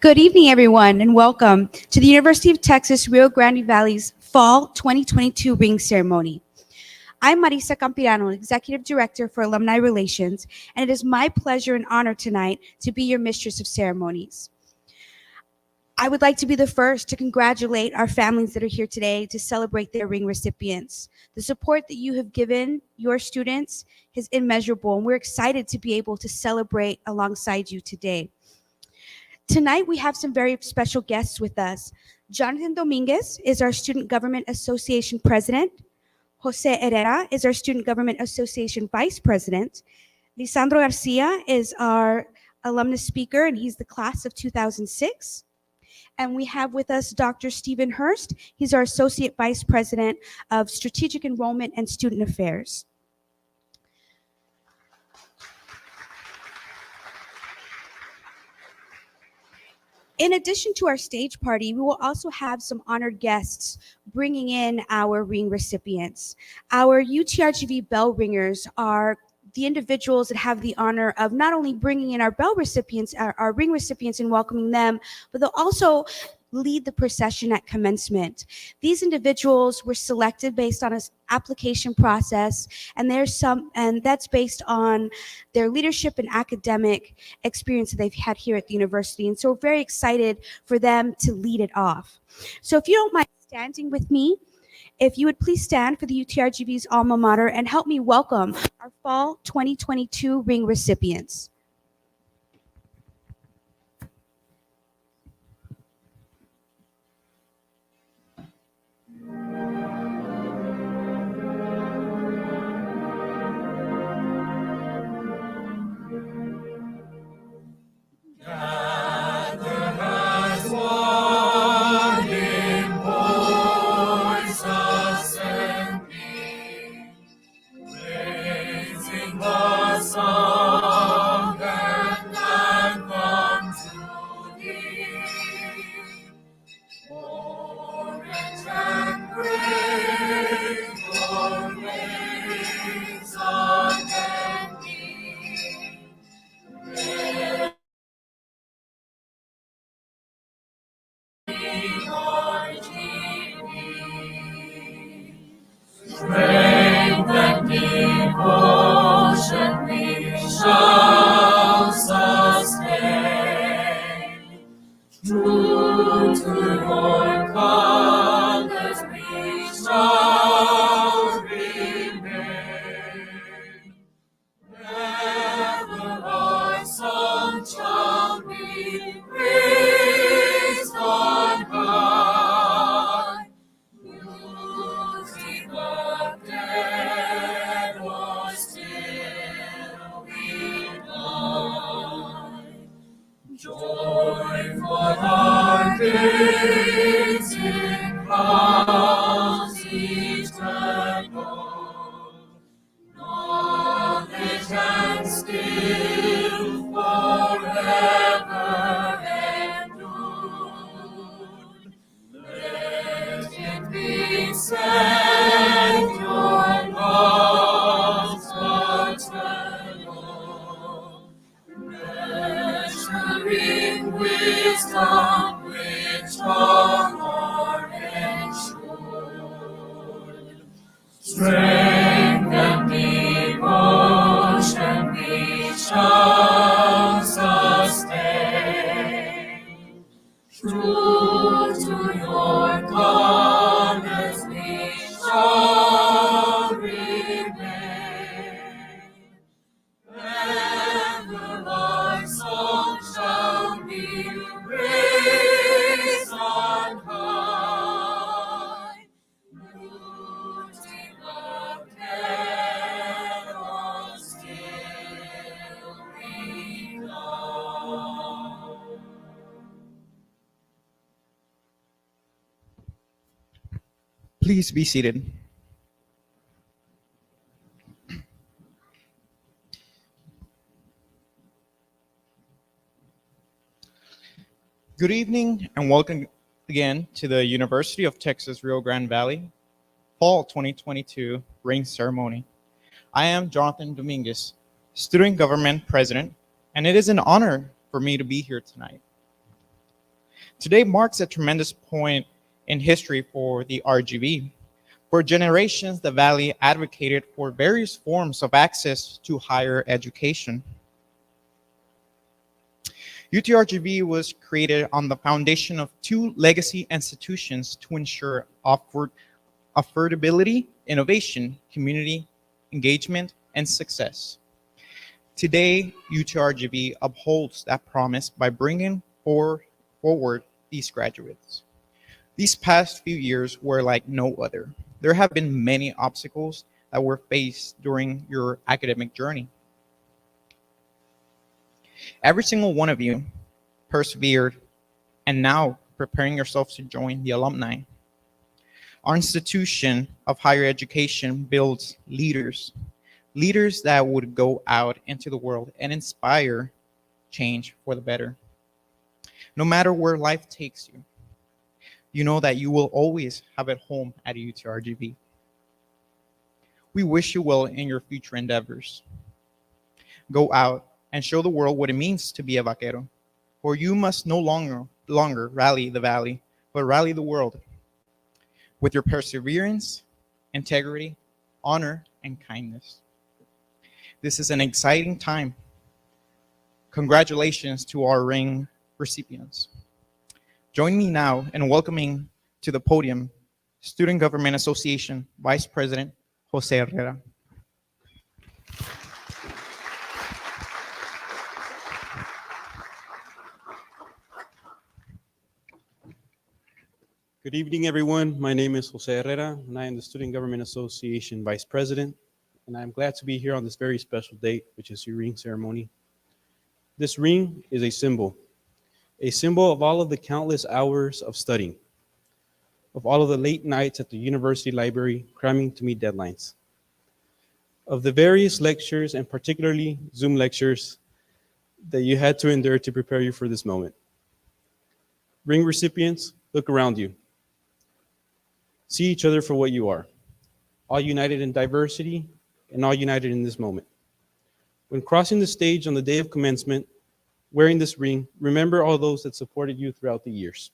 Good evening, everyone, and welcome to the University of Texas Rio Grande Valley's Fall 2022 Ring Ceremony. I'm Marisa Campirano, Executive Director for Alumni Relations, and it is my pleasure and honor tonight to be your Mistress of Ceremonies. I would like to be the first to congratulate our families that are here today to celebrate their ring recipients. The support that you have given your students is immeasurable, and we're excited to be able to celebrate alongside you today. Tonight, we have some very special guests with us. Jonathan Dominguez is our Student Government Association President. Jose Herrera is our Student Government Association Vice President. Lisandro Garcia is our alumnus speaker, and he's the class of 2006. And we have with us Dr. Stephen Hurst. He's our Associate Vice President of Strategic Enrollment and Student Affairs. In addition to our stage party, we will also have some honored guests bringing in our ring recipients. Our UTRGV bell ringers are the individuals that have the honor of not only bringing in our bell recipients, our ring recipients and welcoming them, but they'll also lead the procession at commencement. These individuals were selected based on an application process, and that's based on their leadership and academic experience that they've had here at the university. And so we're very excited for them to lead it off. So if you don't mind standing with me, if you would please stand for the UTRGV's alma mater and help me welcome our Fall 2022 ring recipients. Strength and devotion we shall sustain. True to your colors we shall remain. Never our song shall be raised on high. Losing the dead or still we die. Joy for our days in clouds eternal. Knowledge and skill forever endured. Let it be said your love's eternal, measuring wisdom which all are ensured. Strength and devotion we shall sustain. True to your colors we shall remain. Ever our song shall be raised on high. Rooting the dead or still we die. Please be seated. Good evening and welcome again to the University of Texas Rio Grande Valley Fall 2022 Ring Ceremony. I am Jonathan Dominguez, Student Government President, and it is an honor for me to be here tonight. Today marks a tremendous point in history for the RGV. For generations, the Valley advocated for various forms of access to higher education. UTRGV was created on the foundation of two legacy institutions to ensure affordability, innovation, community engagement, and success. Today, UTRGV upholds that promise by bringing forward these graduates. These past few years were like no other. There have been many obstacles that were faced during your academic journey. Every single one of you persevered and now preparing yourselves to join the alumni. Our institution of higher education builds leaders that would go out into the world and inspire change for the better. No matter where life takes you, you know that you will always have a home at UTRGV. We wish you well in your future endeavors. Go out and show the world what it means to be a vaquero, for you must no longer rally the Valley, but rally the world with your perseverance, integrity, honor, and kindness. This is an exciting time. Congratulations to our ring recipients. Join me now in welcoming to the podium Student Government Association Vice President Jose Herrera. Good evening, everyone. My name is Jose Herrera, and I am the Student Government Association Vice President, and I'm glad to be here on this very special date, which is your ring ceremony. This ring is a symbol of all of the countless hours of studying, of all of the late nights at the university library cramming to meet deadlines, of the various lectures and particularly Zoom lectures that you had to endure to prepare you for this moment. Ring recipients, look around you. See each other for what you are, all united in diversity and all united in this moment. When crossing the stage on the day of commencement, wearing this ring, remember all those that supported you throughout the years.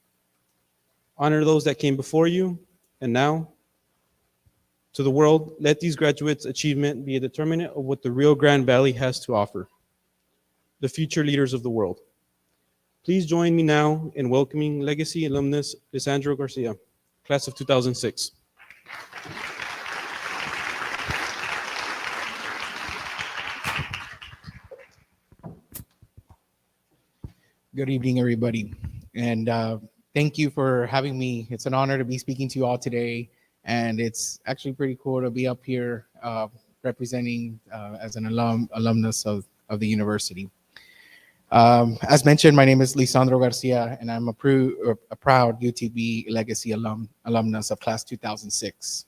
Honor those that came before you, and now, to the world, let these graduates' achievement be a determinant of what the Rio Grande Valley has to offer, the future leaders of the world. Please join me now in welcoming Legacy alumnus Lisandro Garcia, class of 2006. Good evening, everybody. And thank you for having me. It's an honor to be speaking to you all today. And it's actually pretty cool to be up here representing as an alumnus of the university. As mentioned, my name is Lisandro Garcia, and I'm a proud UTB Legacy alumnus of class 2006.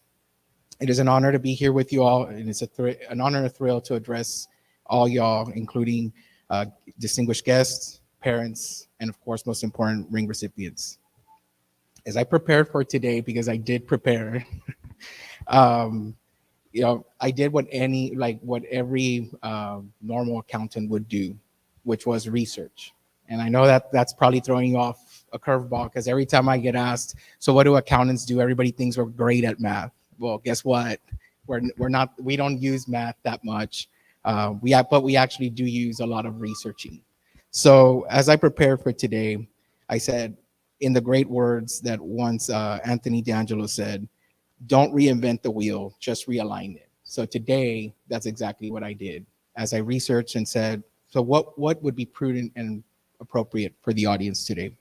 It is an honor to be here with you all, and it's an honor and a thrill to address all y'all, including distinguished guests, parents, and of course, most important, ring recipients. As I prepared for today, because I did prepare, I did what every normal accountant would do, which was research. And I know that that's probably throwing you off a curveball, because every time I get asked, so what do accountants do? Everybody thinks we're great at math. Well, guess what? We're not. We don't use math that much. But we actually do use a lot of researching. So as I prepared for today, I said, in the great words that once Anthony D'Angelo said, don't reinvent the wheel, just realign it. So today, that's exactly what I did. As I researched and said, so what would be prudent and appropriate for the audience today?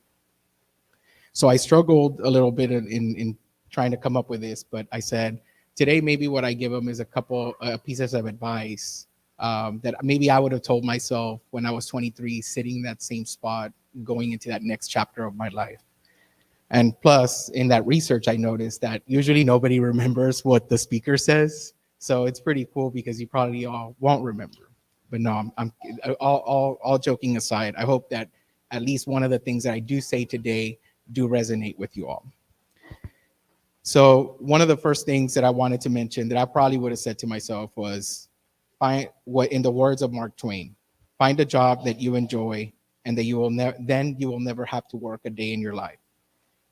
So I struggled a little bit in trying to come up with this, but I said, today maybe what I give them is a couple pieces of advice that maybe I would have told myself when I was 23, sitting in that same spot, going into that next chapter of my life. And plus, in that research, I noticed that usually nobody remembers what the speaker says. So it's pretty cool because you probably all won't remember. But no, I'm all joking aside, I hope that at least one of the things that I do say today do resonate with you all. So one of the first things that I wanted to mention that I probably would have said to myself was, find what, in the words of Mark Twain, find a job that you enjoy and that you will never have to work a day in your life.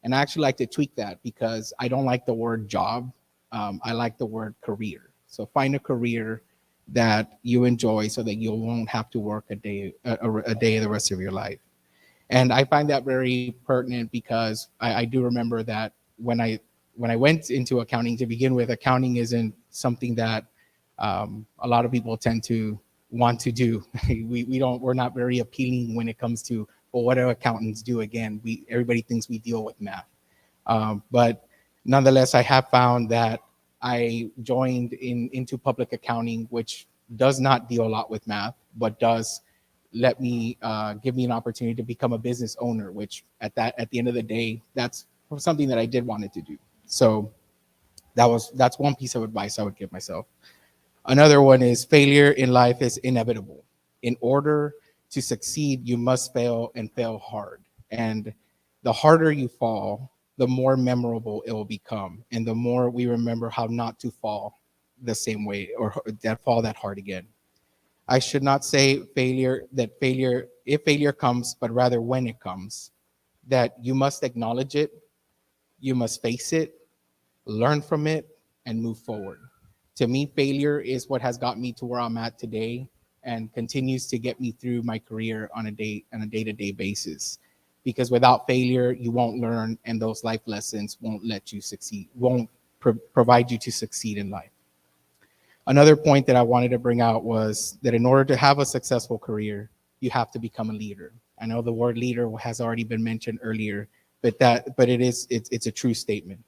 And I actually like to tweak that because I don't like the word job. I like the word career. So find a career that you enjoy so that you won't have to work a day the rest of your life. And I find that very pertinent because I do remember that when I went into accounting to begin with, accounting isn't something that a lot of people tend to want to do. We're not very appealing when it comes to, well, what do accountants do? Again, everybody thinks we deal with math. But nonetheless, I have found that I joined into public accounting, which does not deal a lot with math, but does give me an opportunity to become a business owner, which at the end of the day, that's something that I did wanted to do. So that's one piece of advice I would give myself. Another one is failure in life is inevitable. In order to succeed, you must fail and fail hard. And the harder you fall, the more memorable it will become. And the more we remember how not to fall the same way or fall that hard again. I should not say if failure comes, but rather when it comes, that you must acknowledge it, you must face it, learn from it, and move forward. To me, failure is what has got me to where I'm at today and continues to get me through my career on a day-to-day basis. Because without failure, you won't learn, and those life lessons won't let you succeed, won't provide you to succeed in life. Another point that I wanted to bring out was that in order to have a successful career, you have to become a leader. I know the word leader has already been mentioned earlier, but it's a true statement.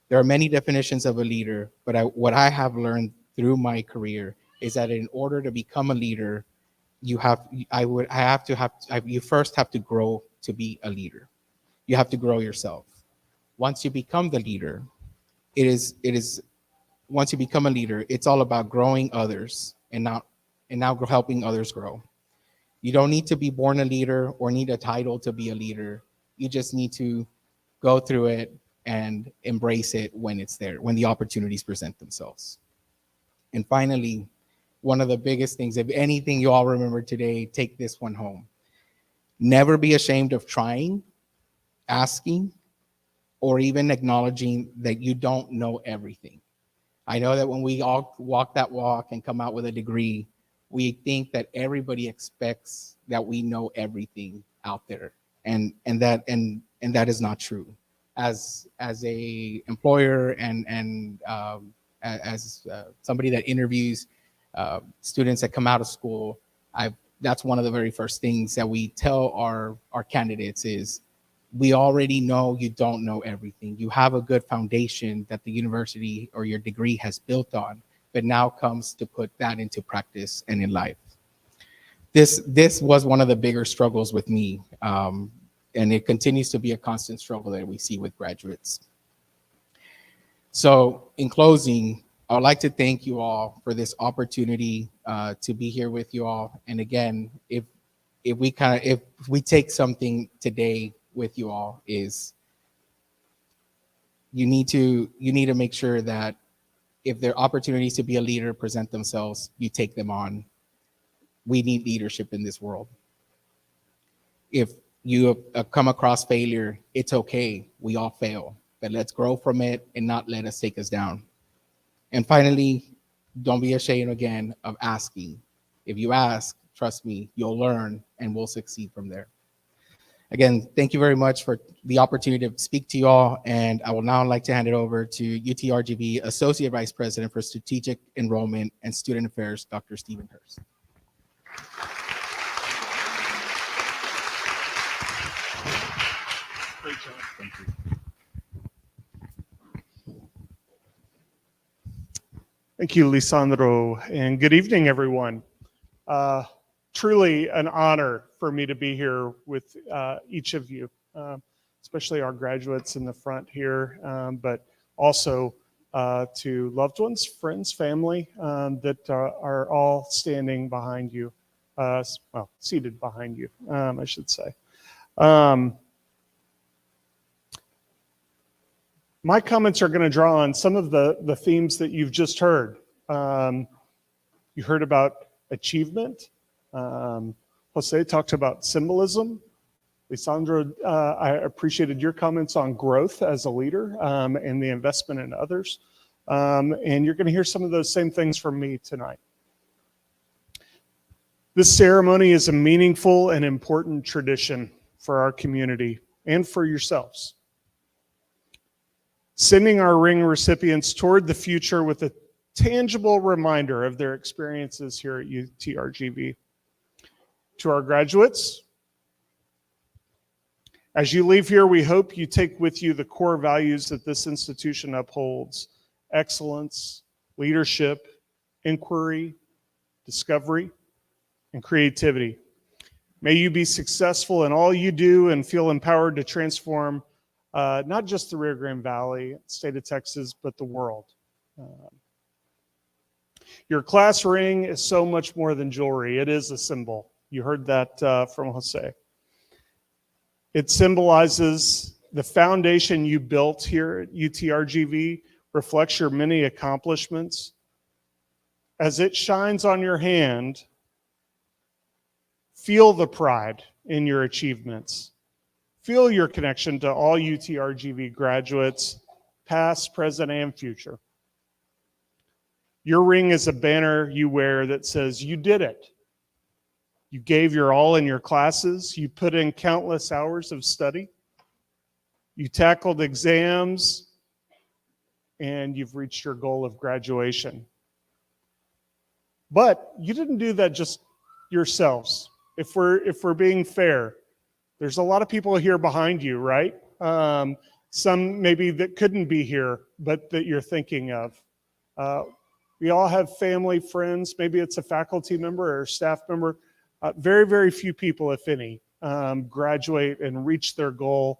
There are many definitions of a leader, but what I have learned through my career is that in order to become a leader, you first have to grow to be a leader. You have to grow yourself. Once you become the leader, once you become a leader, it's all about growing others and now helping others grow. You don't need to be born a leader or need a title to be a leader. You just need to go through it and embrace it when it's there, when the opportunities present themselves. And finally, one of the biggest things, if anything you all remember today, take this one home. Never be ashamed of trying, asking, or even acknowledging that you don't know everything. I know that when we all walk that walk and come out with a degree, we think that everybody expects that we know everything out there, and that is not true. As a employer and as somebody that interviews students that come out of school, that's one of the very first things that we tell our candidates is, we already know you don't know everything. You have a good foundation that the university or your degree has built on, but now comes to put that into practice and in life. This was one of the bigger struggles with me, and it continues to be a constant struggle that we see with graduates. So in closing, I would like to thank you all for this opportunity to be here with you all. And again, if we take something today with you all, is you need to make sure that if there are opportunities to be a leader present themselves, you take them on. We need leadership in this world. If you have come across failure, it's okay. We all fail, but let's grow from it and not let us take us down. And finally, don't be ashamed again of asking. If you ask, trust me, you'll learn and we'll succeed from there. Again, thank you very much for the opportunity to speak to you all. And I will now like to hand it over to UTRGV Associate Vice President for Strategic Enrollment and Student Affairs, Dr. Stephen Hurst. Great job. Thank you. Thank you, Lisandro, and good evening, everyone. Truly an honor for me to be here with each of you, especially our graduates in the front here, but also to loved ones, friends, family that are all standing behind you, well, seated behind you, I should say. My comments are going to draw on some of the themes that you've just heard. You heard about achievement, Jose talked about symbolism. Lisandro, I appreciated your comments on growth as a leader and the investment in others. And you're going to hear some of those same things from me tonight. This ceremony is a meaningful and important tradition for our community and for yourselves. Sending our ring recipients toward the future with a tangible reminder of their experiences here at UTRGV. To our graduates, as you leave here, we hope you take with you the core values that this institution upholds: excellence, leadership, inquiry, discovery, and creativity. May you be successful in all you do and feel empowered to transform not just the Rio Grande Valley, state of Texas, but the world. Your class ring is so much more than jewelry. It is a symbol. You heard that from Jose. It symbolizes the foundation you built here at UTRGV, reflects your many accomplishments. As it shines on your hand, feel the pride in your achievements. Feel your connection to all UTRGV graduates, past, present, and future. Your ring is a banner you wear that says you did it. You gave your all in your classes. You put in countless hours of study. You tackled exams, and you've reached your goal of graduation. But you didn't do that just yourselves. If we're being fair, there's a lot of people here behind you, right? Some maybe that couldn't be here, but that you're thinking of. We all have family, friends. Maybe it's a faculty member or a staff member. Very, very few people, if any, graduate and reach their goal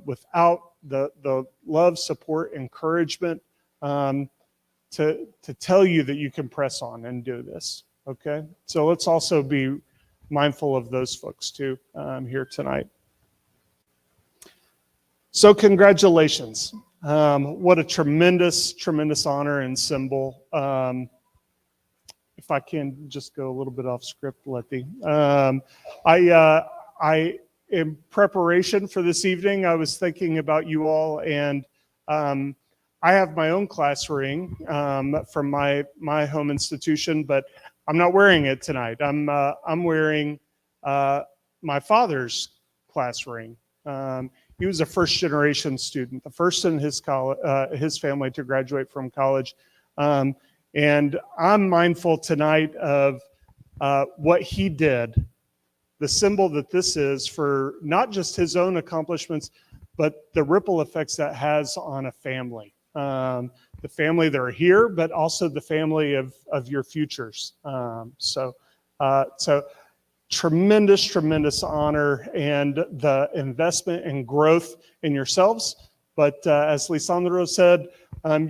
without the love, support, encouragement to tell you that you can press on and do this. Okay, so let's also be mindful of those folks too here tonight. So congratulations. What a tremendous, tremendous honor and symbol. If I can just go a little bit off script, Letty. I, in preparation for this evening, I was thinking about you all, and I have my own class ring from my home institution, but I'm not wearing it tonight. I'm wearing my father's class ring. He was a first-generation student, the first in his family to graduate from college. And I'm mindful tonight of what he did, the symbol that this is for not just his own accomplishments, but the ripple effects that has on a family. The family that are here, but also the family of your futures. So tremendous, tremendous honor and the investment and growth in yourselves. But as Lisandro said,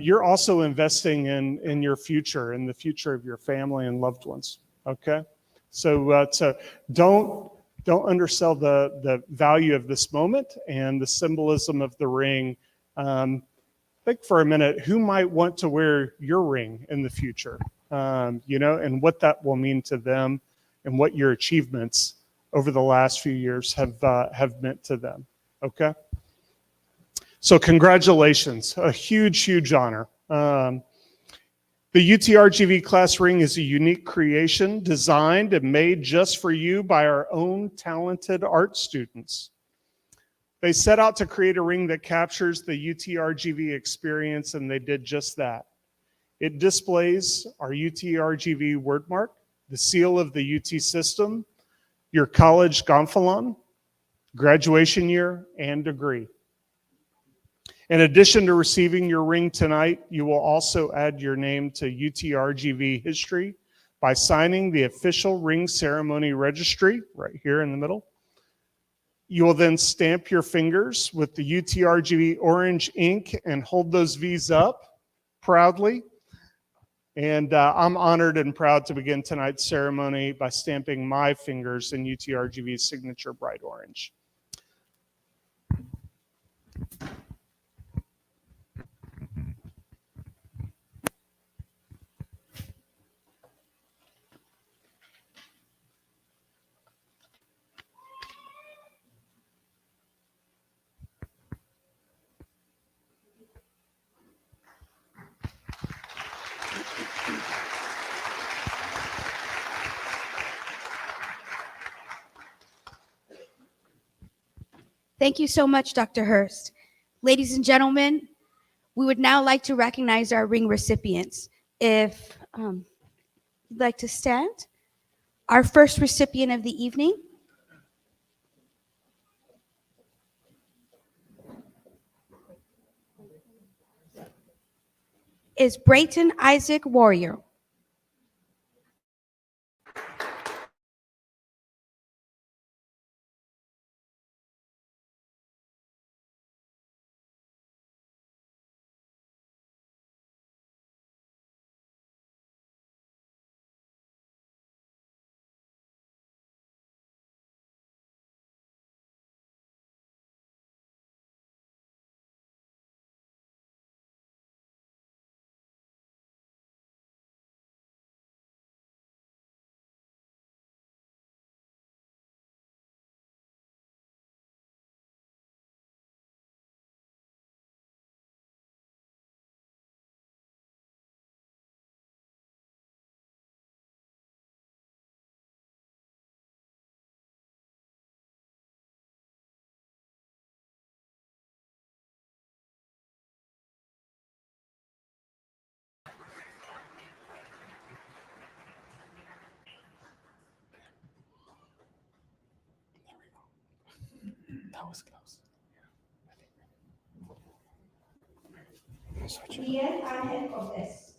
you're also investing in your future, in the future of your family and loved ones. Okay, so don't undersell the value of this moment and the symbolism of the ring. Think for a minute, who might want to wear your ring in the future, and what that will mean to them and what your achievements over the last few years have meant to them, okay? So congratulations, a huge, huge honor. The UTRGV class ring is a unique creation designed and made just for you by our own talented art students. They set out to create a ring that captures the UTRGV experience, and they did just that. It displays our UTRGV wordmark, the seal of the UT system, your college gonfalon, graduation year, and degree. In addition to receiving your ring tonight, you will also add your name to UTRGV history by signing the official ring ceremony registry right here in the middle. You will then stamp your fingers with the UTRGV orange ink and hold those V's up proudly. And I'm honored and proud to begin tonight's ceremony by stamping my fingers in UTRGV's signature bright orange. Thank you so much, Dr. Hurst. Ladies and gentlemen, we would now like to recognize our ring recipients. If you'd like to stand. Our first recipient of the evening is Brayton Isaac Warrior. That was close. Miguel Ángel Cortés.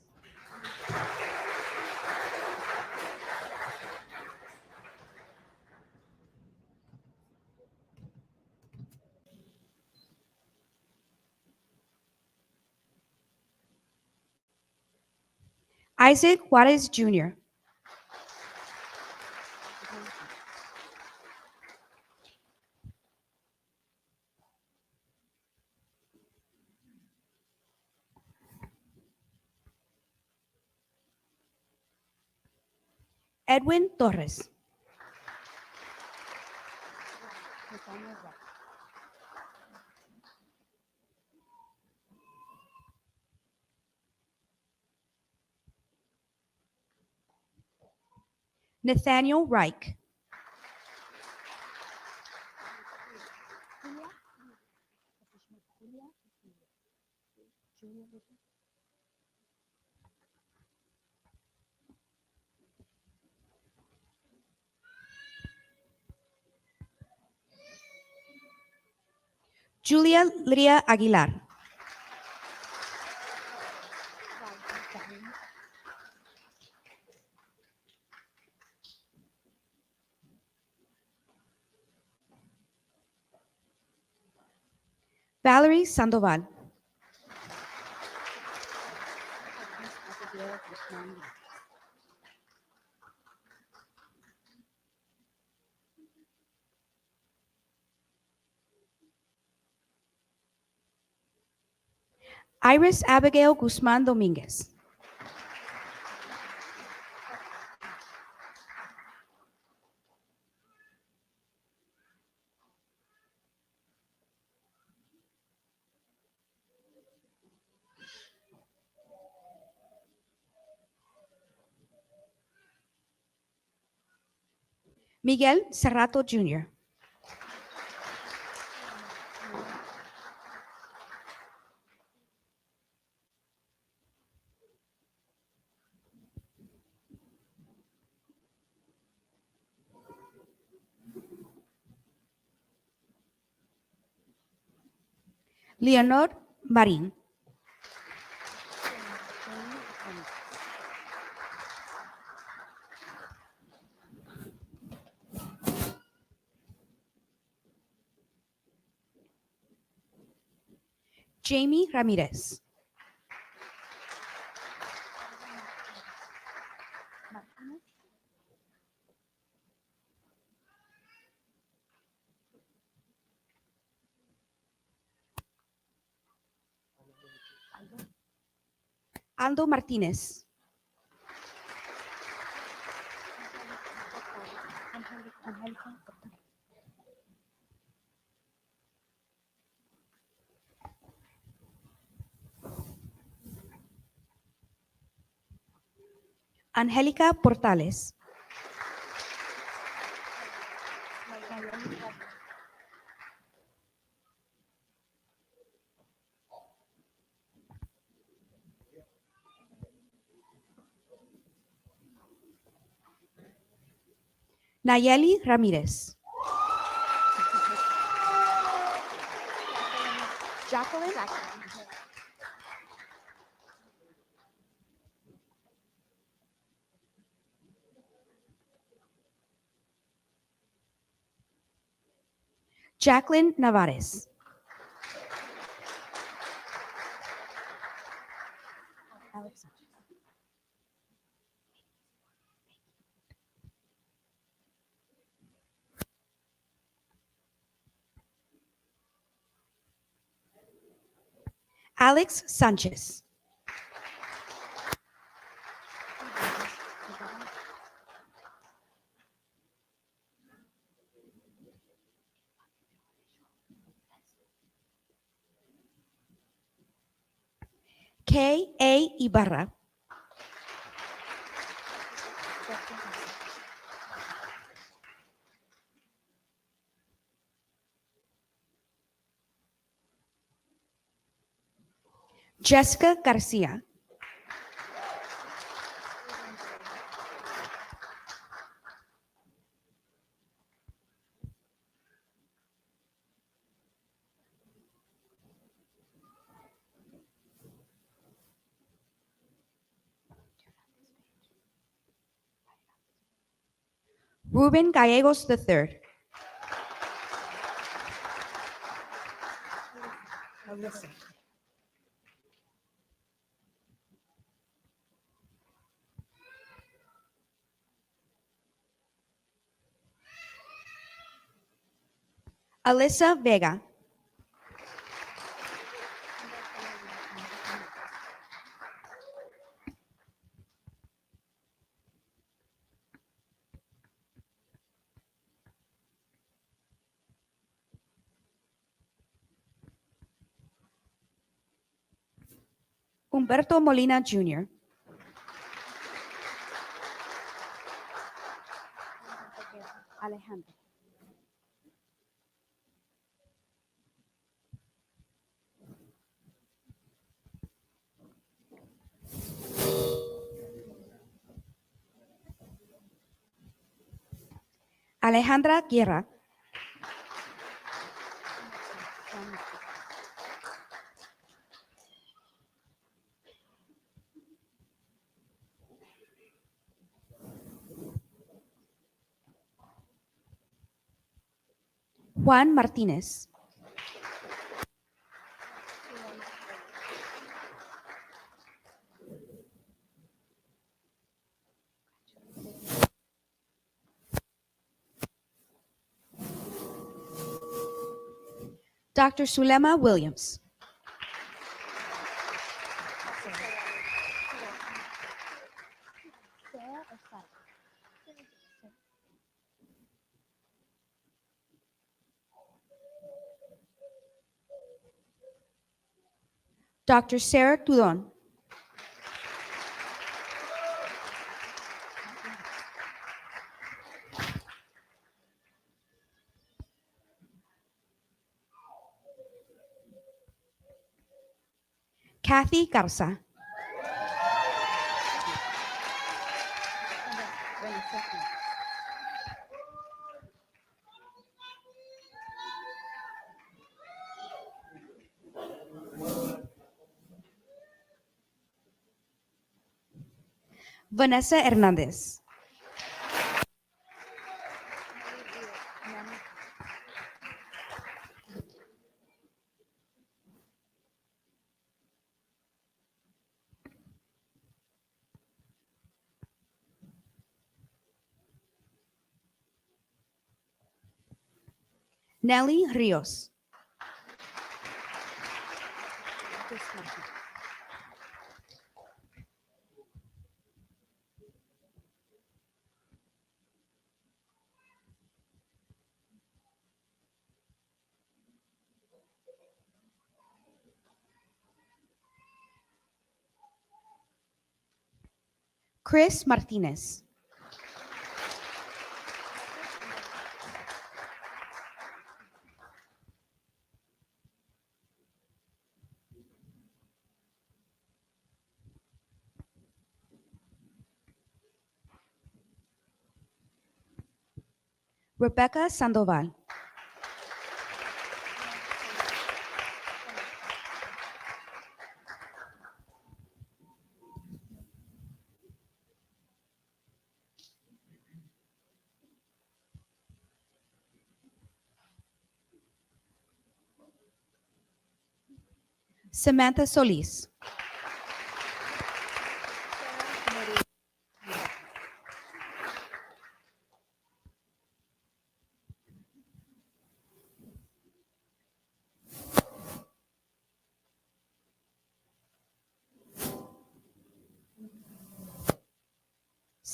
Isaac Juarez Jr. Edwin Torres. Nathaniel Reich. Julia Lydia Aguilar. Valerie Sandoval. Iris Abigail Guzman Dominguez. Miguel Cerrato Jr. Leonor Marín. Jamie Ramirez. Aldo Martínez. Angélica Portales. Nayeli Ramirez. Jacqueline. Jacqueline Navarez. Alex Sanchez. K.A. Ibarra. Jessica Garcia. Ruben Gallegos III. Alyssa Vega. Humberto Molina Jr. Alejandro. Alejandra Guerra. Juan Martínez. Dr. Sulema Williams. Dr. Sarah Tudon. Kathy Garza. Vanessa Hernández. Nelly Rios. Chris Martinez. Rebecca Sandoval. Samantha Solis.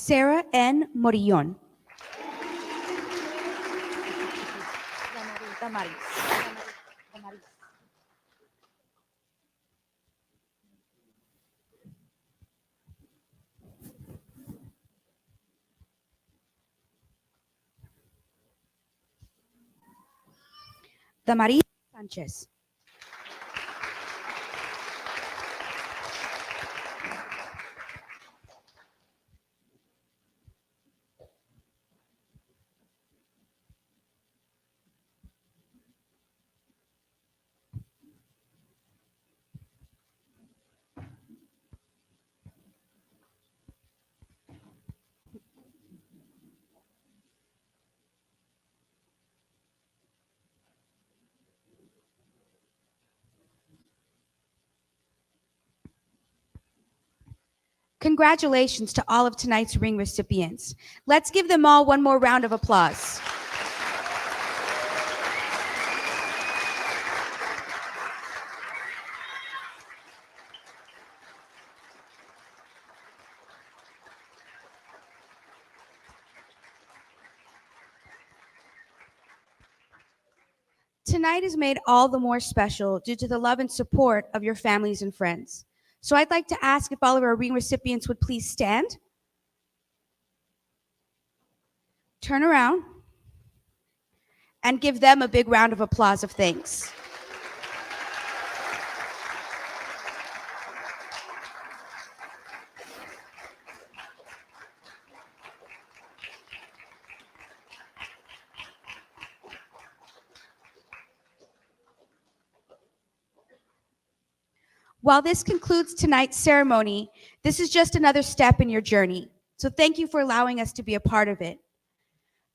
Sarah N. Morillon. Damaris Sanchez. Congratulations to all of tonight's ring recipients. Let's give them all one more round of applause. Tonight is made all the more special due to the love and support of your families and friends. So I'd like to ask if all of our ring recipients would please stand, turn around, and give them a big round of applause of thanks. While this concludes tonight's ceremony, this is just another step in your journey. So thank you for allowing us to be a part of it.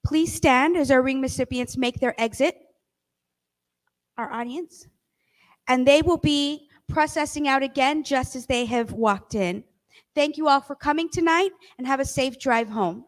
Please stand as our ring recipients make their exit, our audience, and they will be processing out again just as they have walked in. Thank you all for coming tonight and have a safe drive home.